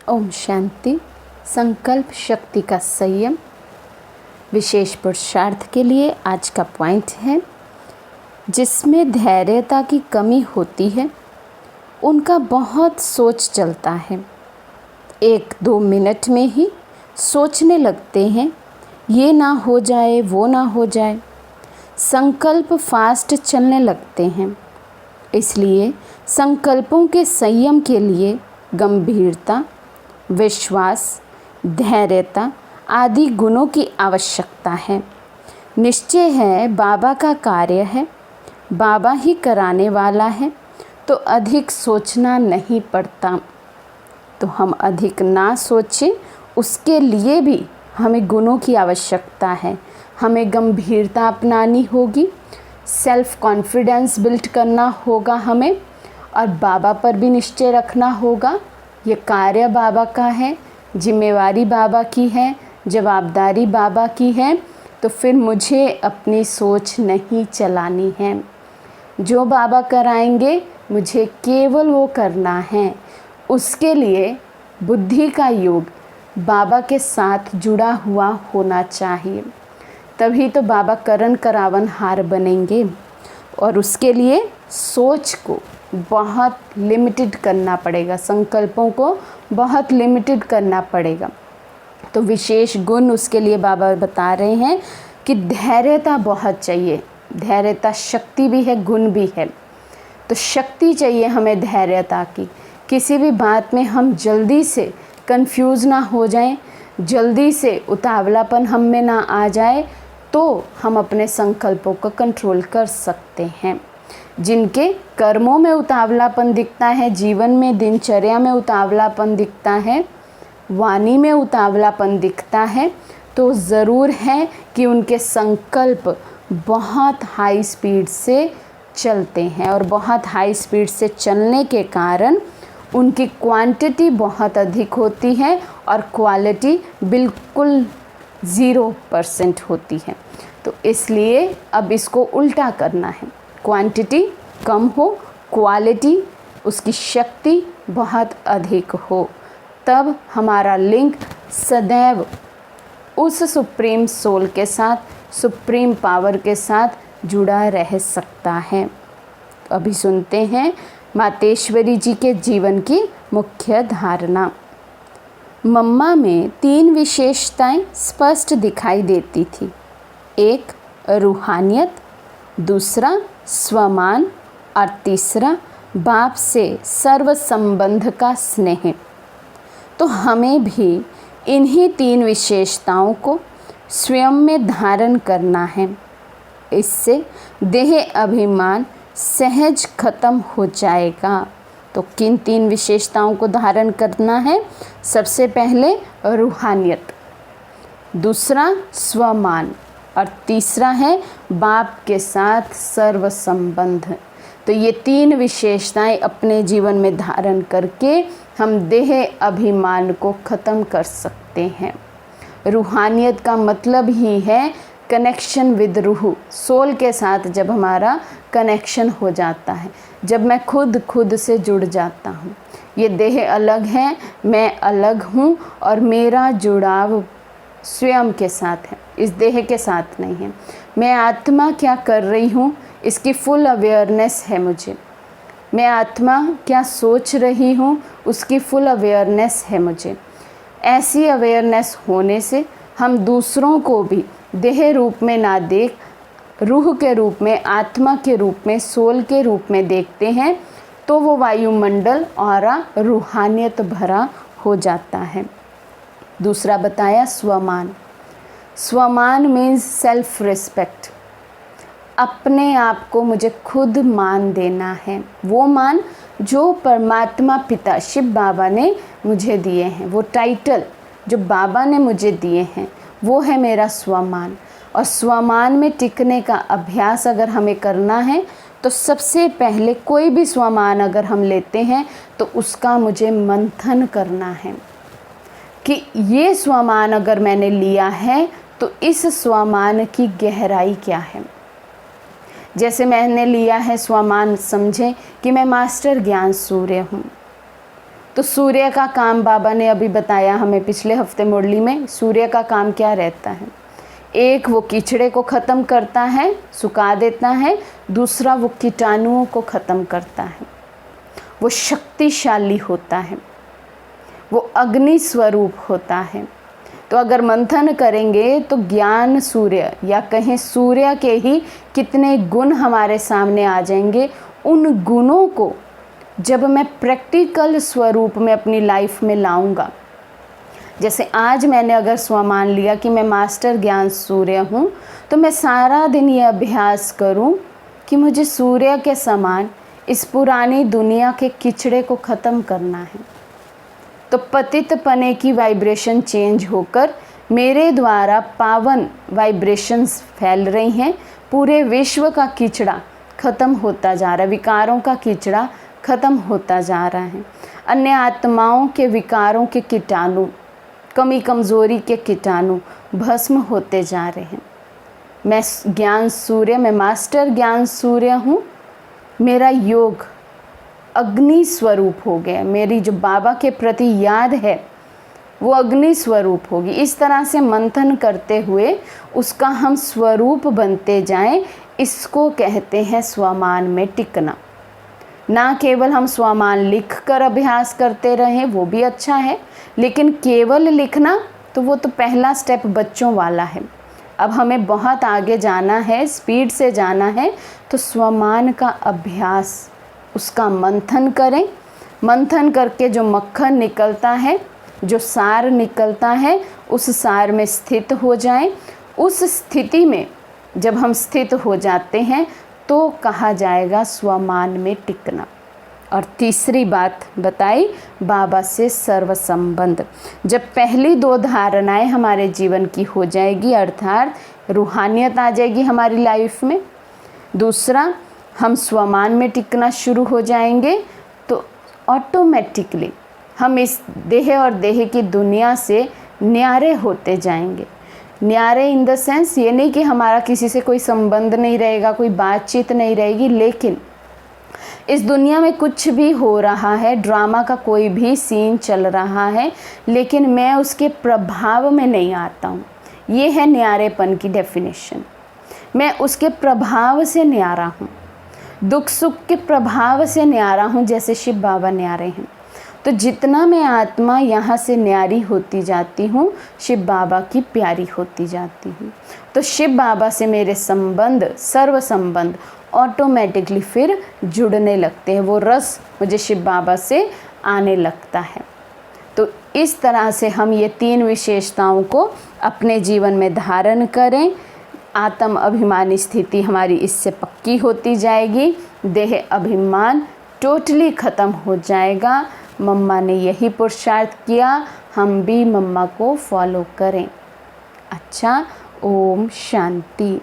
ओम शांति। संकल्प शक्ति का संयम। विशेष पुरुषार्थ के लिए आज का पॉइंट है, जिसमें धैर्यता की कमी होती है उनका बहुत सोच चलता है। 1-2 मिनट में ही सोचने लगते हैं, ये ना हो जाए वो ना हो जाए। संकल्प फास्ट चलने लगते हैं। इसलिए संकल्पों के संयम के लिए गंभीरता, विश्वास, धैर्यता आदि गुणों की आवश्यकता है। निश्चय है बाबा का कार्य है, बाबा ही कराने वाला है, तो अधिक सोचना नहीं पड़ता। तो हम अधिक ना सोचें, उसके लिए भी हमें गुणों की आवश्यकता है। हमें गंभीरता अपनानी होगी, सेल्फ कॉन्फिडेंस बिल्ड करना होगा हमें, और बाबा पर भी निश्चय रखना होगा। ये कार्य बाबा का है, जिम्मेवारी बाबा की है, जवाबदारी बाबा की है। तो फिर मुझे अपनी सोच नहीं चलानी है। जो बाबा कराएंगे मुझे केवल वो करना है। उसके लिए बुद्धि का योग बाबा के साथ जुड़ा हुआ होना चाहिए, तभी तो बाबा करण करावन हार बनेंगे। और उसके लिए सोच को बहुत लिमिटेड करना पड़ेगा, संकल्पों को बहुत लिमिटेड करना पड़ेगा। तो विशेष गुण उसके लिए बाबा बता रहे हैं कि धैर्यता बहुत चाहिए। धैर्यता शक्ति भी है, गुण भी है। तो शक्ति चाहिए हमें धैर्यता की। किसी भी बात में हम जल्दी से कंफ्यूज ना हो जाएं, जल्दी से उतावलापन हम में ना आ जाए, तो हम अपने संकल्पों को कंट्रोल कर सकते हैं। जिनके कर्मों में उतावलापन दिखता है, जीवन में दिनचर्या में उतावलापन दिखता है, वाणी में उतावलापन दिखता है, तो ज़रूर है कि उनके संकल्प बहुत हाई स्पीड से चलते हैं। और बहुत हाई स्पीड से चलने के कारण उनकी क्वांटिटी बहुत अधिक होती है और क्वालिटी बिल्कुल 0% होती है। तो इसलिए अब इसको उल्टा करना है, क्वांटिटी कम हो, क्वालिटी उसकी शक्ति बहुत अधिक हो। तब हमारा लिंक सदैव उस सुप्रीम सोल के साथ, सुप्रीम पावर के साथ जुड़ा रह सकता है। तो अभी सुनते हैं मातेश्वरी जी के जीवन की मुख्य धारणा। मम्मा में 3 विशेषताएं स्पष्ट दिखाई देती थी। 1 रूहानियत, दूसरा स्वमान, और तीसरा बाप से सर्व संबंध का स्नेह। तो हमें भी इन्हीं 3 विशेषताओं को स्वयं में धारण करना है। इससे देह अभिमान सहज खत्म हो जाएगा। तो किन 3 विशेषताओं को धारण करना है? सबसे पहले रूहानियत, दूसरा स्वमान, और तीसरा है बाप के साथ सर्व संबंध। तो ये 3 विशेषताएं अपने जीवन में धारण करके हम देह अभिमान को ख़त्म कर सकते हैं। रूहानियत का मतलब ही है कनेक्शन विद रूह, सोल के साथ जब हमारा कनेक्शन हो जाता है, जब मैं खुद से जुड़ जाता हूँ। ये देह अलग है, मैं अलग हूँ, और मेरा जुड़ाव स्वयं के साथ है, इस देह के साथ नहीं है। मैं आत्मा क्या कर रही हूँ इसकी फुल अवेयरनेस है मुझे। मैं आत्मा क्या सोच रही हूँ उसकी फुल अवेयरनेस है मुझे। ऐसी अवेयरनेस होने से हम दूसरों को भी देह रूप में ना देख, रूह के रूप में, आत्मा के रूप में, सोल के रूप में देखते हैं, तो वो वायुमंडल और रूहानियत भरा हो जाता है। दूसरा बताया स्वमान। स्वमान मीन्स सेल्फ रिस्पेक्ट। अपने आप को मुझे खुद मान देना है। वो मान जो परमात्मा पिता शिव बाबा ने मुझे दिए हैं, वो टाइटल जो बाबा ने मुझे दिए हैं, वो है मेरा स्वमान। और स्वमान में टिकने का अभ्यास अगर हमें करना है, तो सबसे पहले कोई भी स्वमान अगर हम लेते हैं तो उसका मुझे मंथन करना है कि ये स्वमान अगर मैंने लिया है तो इस स्वमान की गहराई क्या है। जैसे मैंने लिया है स्वमान, समझें कि मैं मास्टर ज्ञान सूर्य हूँ, तो सूर्य का काम बाबा ने अभी बताया हमें पिछले हफ्ते मुरली में, सूर्य का काम क्या रहता है? एक, वो कीचड़े को ख़त्म करता है, सुखा देता है। दूसरा, वो कीटाणुओं को ख़त्म करता है। वो शक्तिशाली होता है, वो अग्नि स्वरूप होता है। तो अगर मंथन करेंगे तो ज्ञान सूर्य, या कहें सूर्य के ही कितने गुण हमारे सामने आ जाएंगे। उन गुणों को जब मैं प्रैक्टिकल स्वरूप में अपनी लाइफ में लाऊंगा, जैसे आज मैंने अगर स्वमान लिया कि मैं मास्टर ज्ञान सूर्य हूँ, तो मैं सारा दिन ये अभ्यास करूँ कि मुझे सूर्य के समान इस पुरानी दुनिया के कीचड़े को ख़त्म करना है। तो पतित पने की वाइब्रेशन चेंज होकर मेरे द्वारा पावन वाइब्रेशंस फैल रही हैं। पूरे विश्व का कीचड़ा ख़त्म होता जा रहा है, विकारों का कीचड़ा ख़त्म होता जा रहा है। अन्य आत्माओं के विकारों के कीटाणु, कमी कमज़ोरी के कीटाणु भस्म होते जा रहे हैं। मैं ज्ञान सूर्य, मैं मास्टर ज्ञान सूर्य हूँ। मेरा योग अग्नि स्वरूप हो गया। मेरी जो बाबा के प्रति याद है वो अग्नि स्वरूप होगी। इस तरह से मंथन करते हुए उसका हम स्वरूप बनते जाएं, इसको कहते हैं स्वमान में टिकना। ना केवल हम स्वमान लिख कर अभ्यास करते रहें, वो भी अच्छा है, लेकिन केवल लिखना तो वो तो पहला स्टेप बच्चों वाला है। अब हमें बहुत आगे जाना है, स्पीड से जाना है, तो स्वमान का अभ्यास, उसका मंथन करें। मंथन करके जो मक्खन निकलता है, जो सार निकलता है, उस सार में स्थित हो जाएं। उस स्थिति में जब हम स्थित हो जाते हैं तो कहा जाएगा स्वमान में टिकना। और तीसरी बात बताई, बाबा से सर्व संबंध। जब पहली दो धारणाएं हमारे जीवन की हो जाएगी, अर्थात रूहानियत आ जाएगी हमारी लाइफ में, दूसरा हम स्वमान में टिकना शुरू हो जाएंगे, तो ऑटोमेटिकली हम इस देह और देह की दुनिया से न्यारे होते जाएंगे। न्यारे इन द सेंस, ये नहीं कि हमारा किसी से कोई संबंध नहीं रहेगा, कोई बातचीत नहीं रहेगी, लेकिन इस दुनिया में कुछ भी हो रहा है, ड्रामा का कोई भी सीन चल रहा है, लेकिन मैं उसके प्रभाव में नहीं आता हूँ। ये है न्यारेपन की डेफिनेशन। मैं उसके प्रभाव से न्यारा हूँ, दुख सुख के प्रभाव से न्यारा हूँ, जैसे शिव बाबा न्यारे हैं। तो जितना मैं आत्मा यहाँ से न्यारी होती जाती हूँ, शिव बाबा की प्यारी होती जाती हूँ। तो शिव बाबा से मेरे संबंध, सर्व संबंध ऑटोमेटिकली फिर जुड़ने लगते हैं। वो रस मुझे शिव बाबा से आने लगता है। तो इस तरह से हम ये तीन विशेषताओं को अपने जीवन में धारण करें। आत्म अभिमानी स्थिति हमारी इससे पक्की होती जाएगी। देह अभिमान टोटली ख़त्म हो जाएगा। मम्मा ने यही पुरुषार्थ किया, हम भी मम्मा को फॉलो करें। अच्छा, ओम शांति।